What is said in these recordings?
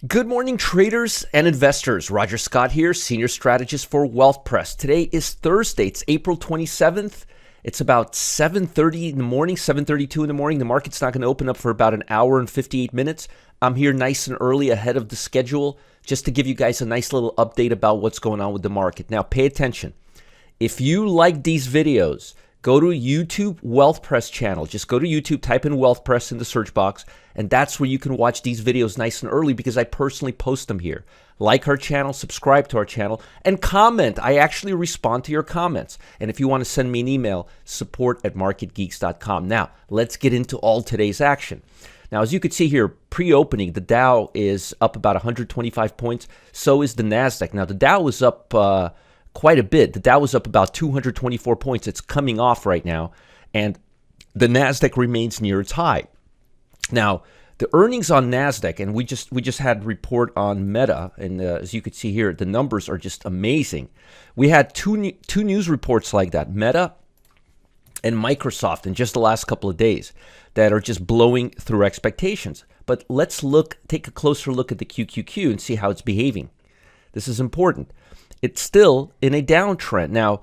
Good morning, traders and investors. Roger Scott here, Senior Strategist for Wealth Press. Today is Thursday. It's April 27th. It's about 7:30 in the morning, 7:32 in the morning. The market's not going to open up for about an hour and 58 minutes. I'm here nice and early ahead of the schedule just to give you guys a nice little update about what's going on with the market. Now, pay attention. If you like these videos, go to YouTube Wealth Press channel. Just go to YouTube, type in Wealth Press in the search box, and that's where you can watch these videos nice and early because I personally post them here. Like our channel, subscribe to our channel, and comment. I actually respond to your comments. And if you want to send me an email, support@marketgeeks.com. Now, let's get into all today's action. Now, as you can see here, pre-opening, the Dow is up about 125 points. So is the Nasdaq. Now, the Dow was up quite a bit. The Dow was up about 224 points. It's coming off right now, and the Nasdaq remains near its high. Now, the earnings on Nasdaq, and we just had a report on Meta, and as you can see here, the numbers are just amazing. We had two news reports like that, Meta and Microsoft, in just the last couple of days, that are just blowing through expectations. But let's take a closer look at the QQQ and see how it's behaving. This is important. It's still in a downtrend. Now,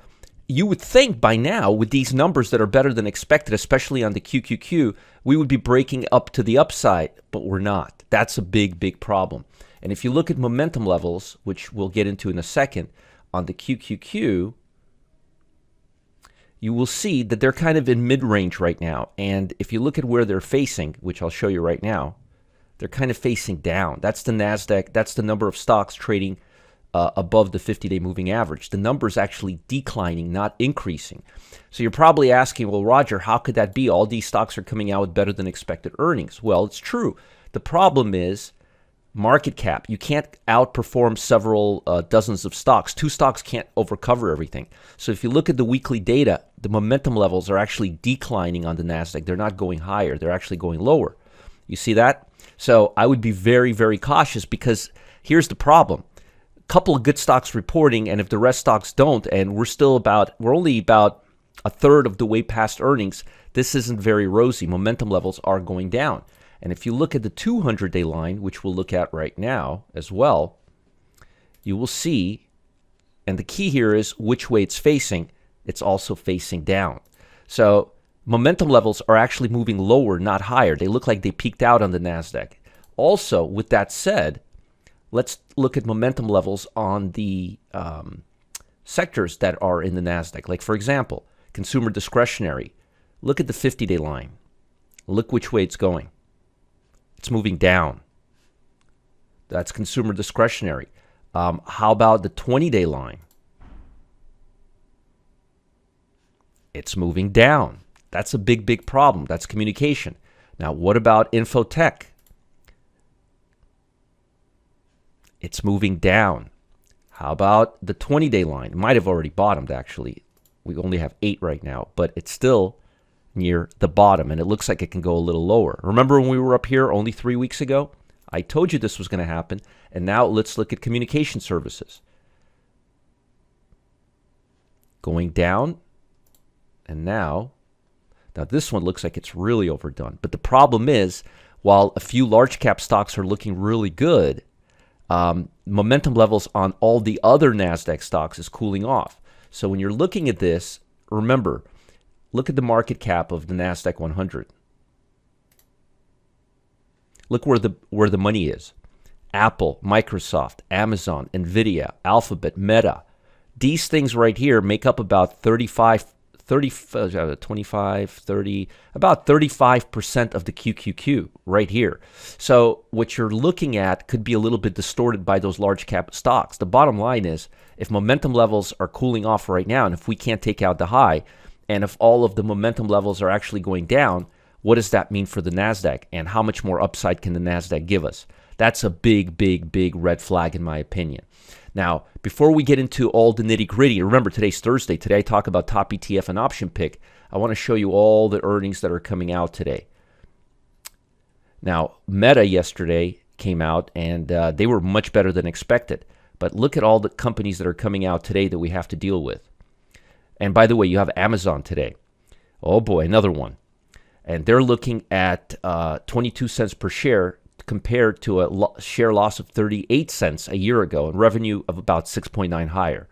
you would think by now, with these numbers that are better than expected, especially on the QQQ, we would be breaking up to the upside, but we're not. That's a big, big problem. And if you look at momentum levels, which we'll get into in a second, on the QQQ, you will see that they're kind of in mid-range right now. And if you look at where they're facing, which I'll show you right now, they're kind of facing down. That's the Nasdaq. That's the number of stocks trading above the 50-day moving average. The number is actually declining, not increasing. So you're probably asking, well, Roger, how could that be? All these stocks are coming out with better than expected earnings. Well, it's true. The problem is market cap. You can't outperform several dozens of stocks. Two stocks can't overcover everything. So if you look at the weekly data, the momentum levels are actually declining on the Nasdaq. They're not going higher. They're actually going lower. You see that? So I would be very, very cautious because here's the problem. Couple of good stocks reporting, and if the rest stocks don't, and we're only about a third of the way past earnings, this isn't very rosy. Momentum levels are going down. And if you look at the 200-day line, which we'll look at right now as well, you will see, and the key here is which way it's facing. It's also facing down. So momentum levels are actually moving lower, not higher. They look like they peaked out on the Nasdaq. Also, with that said, let's look at momentum levels on the sectors that are in the Nasdaq. Like, for example, consumer discretionary. Look at the 50-day line. Look which way it's going. It's moving down. That's consumer discretionary. How about the 20-day line? It's moving down. That's a big, big problem. That's communication. Now, what about infotech? It's moving down. How about the 20-day line? It might have already bottomed, actually. We only have 8 right now, but it's still near the bottom, and it looks like it can go a little lower. Remember when we were up here only 3 weeks ago? I told you this was going to happen, and now let's look at communication services. Going down, and now this one looks like it's really overdone. But the problem is, while a few large cap stocks are looking really good, momentum levels on all the other Nasdaq stocks is cooling off. So when you're looking at this, remember, look at the market cap of the Nasdaq 100. Look where the money is. Apple, Microsoft, Amazon, Nvidia, Alphabet, Meta. These things right here make up about 35% of the QQQ right here. So what you're looking at could be a little bit distorted by those large cap stocks. The bottom line is, if momentum levels are cooling off right now, and if we can't take out the high, and if all of the momentum levels are actually going down, what does that mean for the Nasdaq? And how much more upside can the Nasdaq give us? That's a big, big, big red flag in my opinion. Now, before we get into all the nitty-gritty, remember today's Thursday. Today I talk about top ETF and option pick. I want to show you all the earnings that are coming out today. Now, Meta yesterday came out, and they were much better than expected. But look at all the companies that are coming out today that we have to deal with. And by the way, you have Amazon today. Oh boy, another one. And they're looking at 22 cents per share compared to a share loss of 38 cents a year ago and revenue of about 6.9 higher.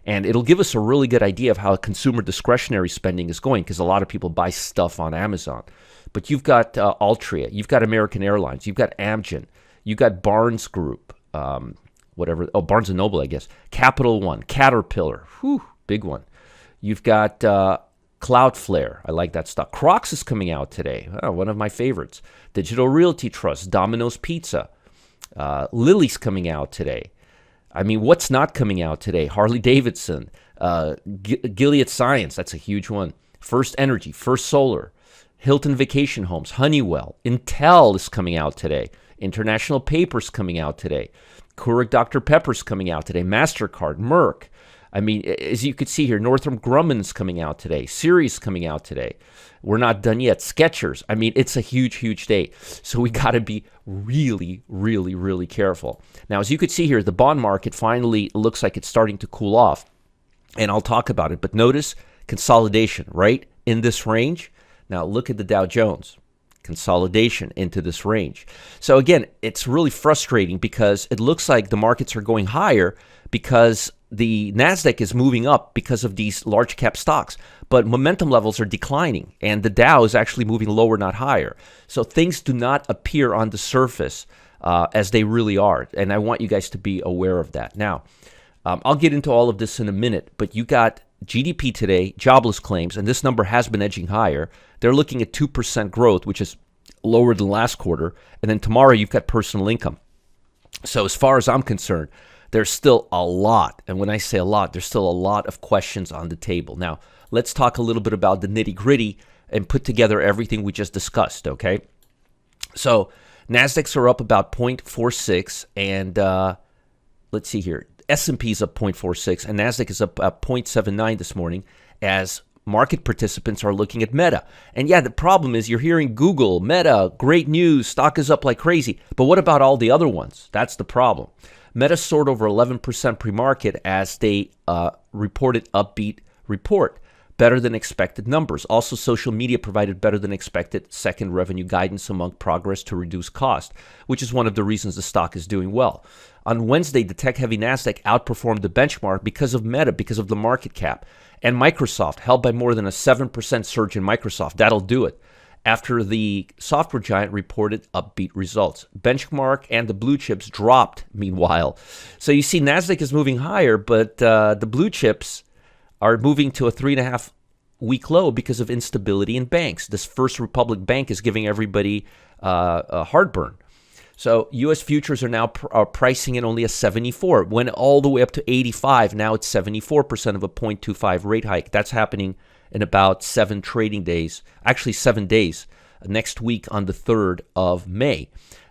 And it'll give us a really good idea of how consumer discretionary spending is going, because a lot of people buy stuff on Amazon. But you've got Altria, you've got American Airlines, you've got Amgen, you've got Barnes Group, Barnes & Noble, I guess, Capital One, Caterpillar, big one. You've got Cloudflare, I like that stock. Crocs is coming out today, one of my favorites. Digital Realty Trust, Domino's Pizza, Lilly's coming out today. I mean, what's not coming out today? Harley Davidson, Gilead Science, that's a huge one. First Energy, First Solar, Hilton Vacation Homes, Honeywell, Intel is coming out today. International Paper's coming out today. Keurig Dr. Pepper's coming out today. MasterCard, Merck. I mean, as you could see here, Northrop Grumman's coming out today. Series coming out today. We're not done yet. Skechers. I mean, it's a huge, huge day. So we got to be really, really, really careful. Now, as you could see here, the bond market finally looks like it's starting to cool off. And I'll talk about it. But notice consolidation right in this range. Now, look at the Dow Jones. Consolidation into this range. So again, it's really frustrating because it looks like the markets are going higher because the Nasdaq is moving up because of these large cap stocks, but momentum levels are declining and the Dow is actually moving lower, not higher. So things do not appear on the surface as they really are. And I want you guys to be aware of that. Now, I'll get into all of this in a minute, but you got GDP today, jobless claims, and this number has been edging higher. They're looking at 2% growth, which is lower than last quarter. And then tomorrow you've got personal income. So as far as I'm concerned, there's still a lot. And when I say a lot, there's still a lot of questions on the table. Now, let's talk a little bit about the nitty gritty and put together everything we just discussed, okay? So Nasdaqs are up about 0.46 and let's see here. S&P is up 0.46 and Nasdaq is up 0.79 this morning as market participants are looking at Meta. And yeah, the problem is you're hearing Google, Meta, great news, stock is up like crazy. But what about all the other ones? That's the problem. Meta soared over 11% pre-market as they reported upbeat report. Better than expected numbers. Also, social media provided better than expected second revenue guidance among progress to reduce cost, which is one of the reasons the stock is doing well. On Wednesday, the tech-heavy Nasdaq outperformed the benchmark because of Meta, because of the market cap. And Microsoft, held by more than a 7% surge in Microsoft. That'll do it. After the software giant reported upbeat results. Benchmark and the blue chips dropped, meanwhile. So you see, Nasdaq is moving higher, but the blue chips are moving to a 3.5-week low because of instability in banks. This First Republic Bank is giving everybody a heartburn. So U.S. futures are now pricing in only a 74. Went all the way up to 85. Now it's 74% of a 0.25 rate hike. That's happening in about 7 trading days. Actually, 7 days. Next week on the 3rd of May.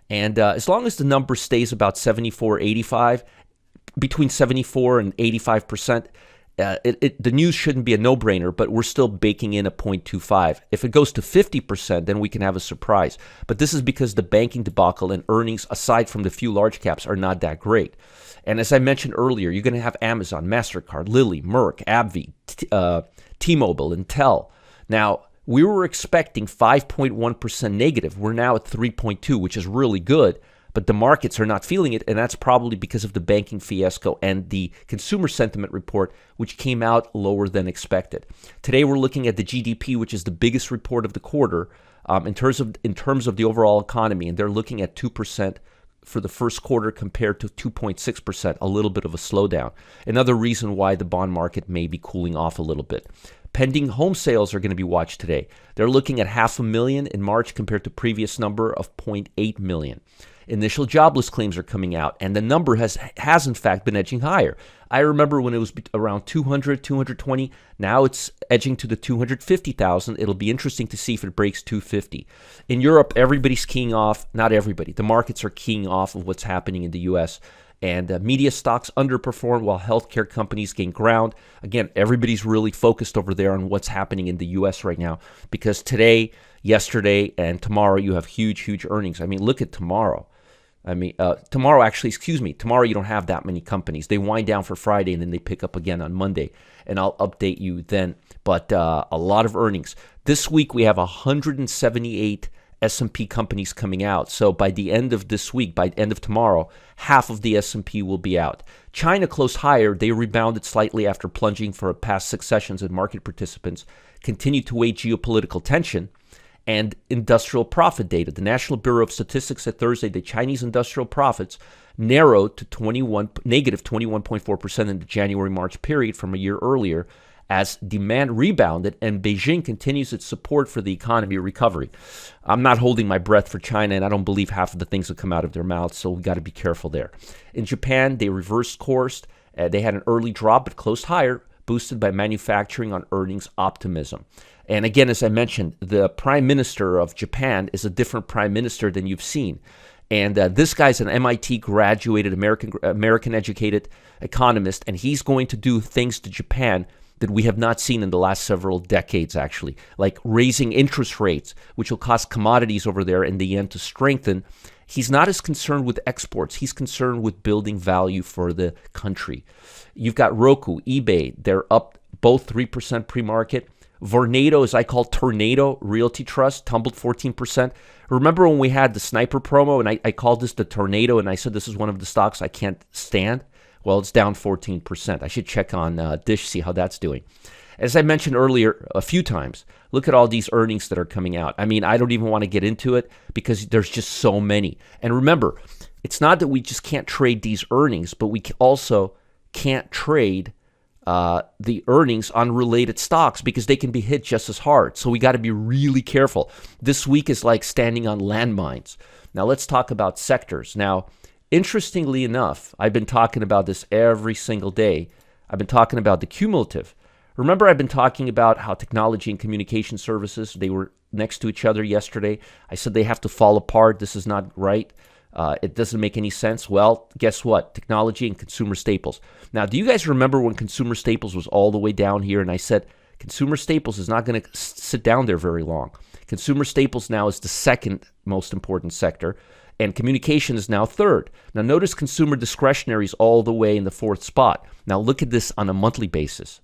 And as long as the number stays about 74, 85, between 74 and 85%, the news shouldn't be a no-brainer, but we're still baking in a 0.25. If it goes to 50%, then we can have a surprise. But this is because the banking debacle and earnings, aside from the few large caps, are not that great. And as I mentioned earlier, you're going to have Amazon, MasterCard, Lilly, Merck, AbbVie, T-Mobile, Intel. Now, we were expecting 5.1% negative. We're now at 3.2, which is really good. But the markets are not feeling it, and that's probably because of the banking fiasco and the consumer sentiment report, which came out lower than expected. Today, we're looking at the GDP, which is the biggest report of the quarter in terms of the overall economy, and they're looking at 2% for the first quarter compared to 2.6%, a little bit of a slowdown. Another reason why the bond market may be cooling off a little bit. Pending home sales are going to be watched today. They're looking at 500,000 in March compared to previous number of 0.8 million. Initial jobless claims are coming out, and the number has in fact been edging higher. I remember when it was around 200, 220. Now it's edging to the 250,000. It'll be interesting to see if it breaks 250. In Europe, everybody's keying off. Not everybody. The markets are keying off of what's happening in the U.S., and media stocks underperform while healthcare companies gain ground. Again, everybody's really focused over there on what's happening in the U.S. right now because today, yesterday, and tomorrow you have huge, huge earnings. I mean, look at tomorrow. Tomorrow you don't have that many companies. They wind down for Friday and then they pick up again on Monday. And I'll update you then. But a lot of earnings. This week we have 178 S&P companies coming out. So by the end of this week, by the end of tomorrow, half of the S&P will be out. China closed higher. They rebounded slightly after plunging for past 6 sessions, and market participants continue to weigh geopolitical tension and industrial profit data. The National Bureau of Statistics said Thursday the Chinese industrial profits narrowed to negative 21.4% in the January-March period from a year earlier, as demand rebounded and Beijing continues its support for the economy recovery. I'm not holding my breath for China, and I don't believe half of the things that come out of their mouths, so we got to be careful there. In Japan, they reversed course. They had an early drop but closed higher, boosted by manufacturing on earnings optimism. And again, as I mentioned, the prime minister of Japan is a different prime minister than you've seen. And this guy's an MIT graduated, American-educated economist, and he's going to do things to Japan that we have not seen in the last several decades, actually, like raising interest rates, which will cause commodities over there in the yen to strengthen. He's not as concerned with exports. He's concerned with building value for the country. You've got Roku, eBay. They're up both 3% pre-market. Vornado, as I call Tornado Realty Trust, tumbled 14%. Remember when we had the sniper promo, and I called this the Tornado, and I said this is one of the stocks I can't stand? Well, it's down 14%. I should check on Dish, see how that's doing. As I mentioned earlier a few times, look at all these earnings that are coming out. I mean, I don't even want to get into it because there's just so many. And remember, it's not that we just can't trade these earnings, but we also can't trade the earnings on related stocks because they can be hit just as hard. So we got to be really careful. This week is like standing on landmines. Now let's talk about sectors. Now, interestingly enough, I've been talking about this every single day. I've been talking about the cumulative. Remember, I've been talking about how technology and communication services, they were next to each other yesterday. I said they have to fall apart. This is not right. It doesn't make any sense. Well, guess what? Technology and consumer staples. Now, do you guys remember when consumer staples was all the way down here? And I said, consumer staples is not going to sit down there very long. Consumer staples now is the second most important sector, and communication is now third. Now, notice consumer discretionary is all the way in the fourth spot. Now, look at this on a monthly basis.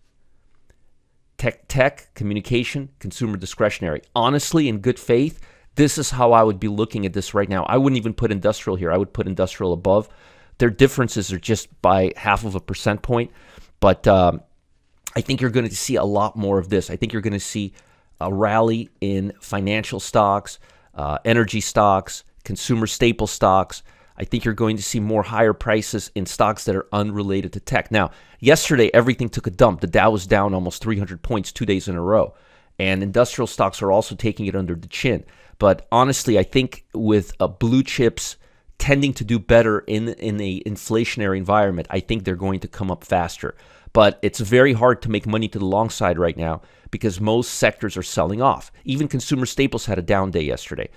Tech, communication, consumer discretionary. Honestly, in good faith, this is how I would be looking at this right now. I wouldn't even put industrial here. I would put industrial above. Their differences are just by 0.5 percentage point. But I think you're going to see a lot more of this. I think you're going to see a rally in financial stocks, energy stocks, consumer staple stocks. I think you're going to see more higher prices in stocks that are unrelated to tech. Now, yesterday, everything took a dump. The Dow was down almost 300 points 2 days in a row. And industrial stocks are also taking it under the chin. But honestly, I think with blue chips tending to do better in a inflationary environment, I think they're going to come up faster. But it's very hard to make money to the long side right now because most sectors are selling off. Even consumer staples had a down day yesterday.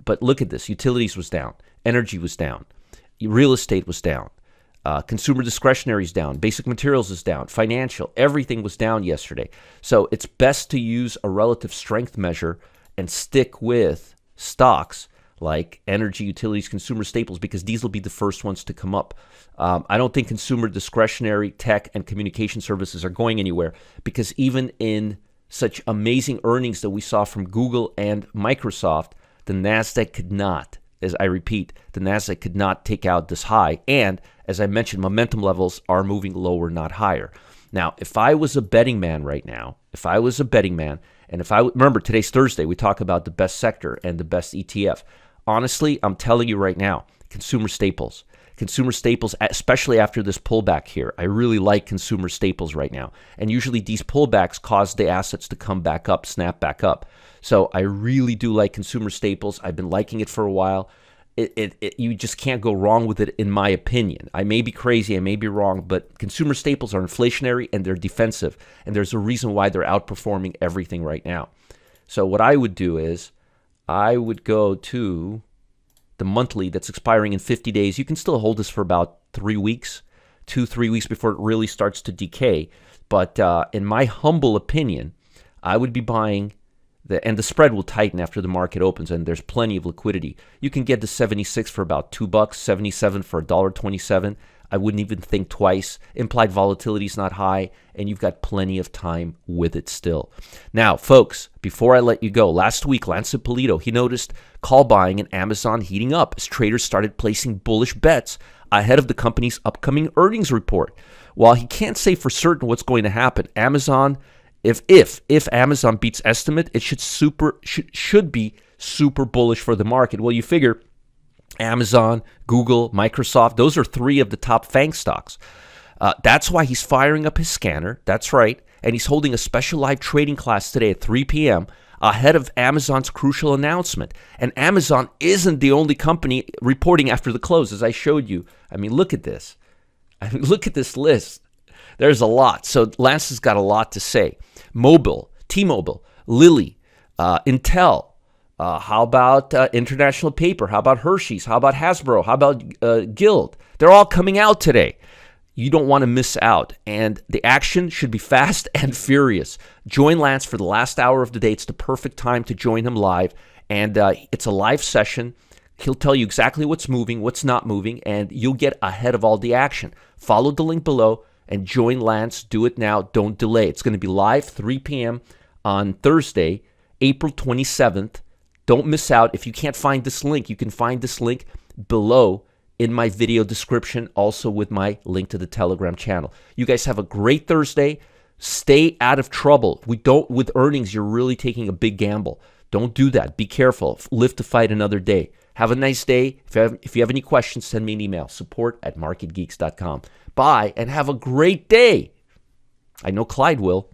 But look at this. Utilities was down. Energy was down. Real estate was down. Consumer discretionary is down. Basic materials is down. Financial. Everything was down yesterday. So it's best to use a relative strength measure and stick with stocks like energy, utilities, consumer staples, because these will be the first ones to come up. I don't think consumer discretionary, tech, and communication services are going anywhere because even in such amazing earnings that we saw from Google and Microsoft, the Nasdaq could not, as I repeat, the Nasdaq could not take out this high. And as I mentioned, momentum levels are moving lower, not higher. Now, if I was a betting man right now, and if I remember today's Thursday, we talk about the best sector and the best ETF. Honestly, I'm telling you right now, consumer staples, especially after this pullback here. I really like consumer staples right now. And usually these pullbacks cause the assets to come back up, snap back up. So I really do like consumer staples. I've been liking it for a while. You just can't go wrong with it, in my opinion. I may be crazy, I may be wrong, but consumer staples are inflationary and they're defensive. And there's a reason why they're outperforming everything right now. So what I would do is I would go to the monthly that's expiring in 50 days. You can still hold this for about 3 weeks, 2-3 weeks before it really starts to decay. But in my humble opinion, I would be buying and the spread will tighten after the market opens, and there's plenty of liquidity. You can get the 76 for about $2, 77 for $1.27. I wouldn't even think twice. Implied volatility is not high, and you've got plenty of time with it still. Now, folks, before I let you go, last week, Lance Ippolito, he noticed call buying in Amazon heating up as traders started placing bullish bets ahead of the company's upcoming earnings report. While he can't say for certain what's going to happen, Amazon, if Amazon beats estimate, it should be super bullish for the market. Well, you figure Amazon, Google, Microsoft, those are three of the top FANG stocks. That's why he's firing up his scanner. That's right. And he's holding a special live trading class today at 3 p.m. ahead of Amazon's crucial announcement. And Amazon isn't the only company reporting after the close, as I showed you. I mean, look at this. Look at this list. There's a lot. So Lance has got a lot to say. T-Mobile, Lilly, Intel. How about International Paper? How about Hershey's? How about Hasbro? How about Guild? They're all coming out today. You don't want to miss out. And the action should be fast and furious. Join Lance for the last hour of the day. It's the perfect time to join him live. And it's a live session. He'll tell you exactly what's moving, what's not moving, and you'll get ahead of all the action. Follow the link below and join Lance. Do it now. Don't delay. It's going to be live 3 p.m. on Thursday, April 27th. Don't miss out. If you can't find this link, you can find this link below in my video description, also with my link to the Telegram channel. You guys have a great Thursday. Stay out of trouble. With earnings, you're really taking a big gamble. Don't do that. Be careful. Live to fight another day. Have a nice day. If you have any questions, send me an email. support@marketgeeks.com. Bye, and have a great day. I know Clyde will.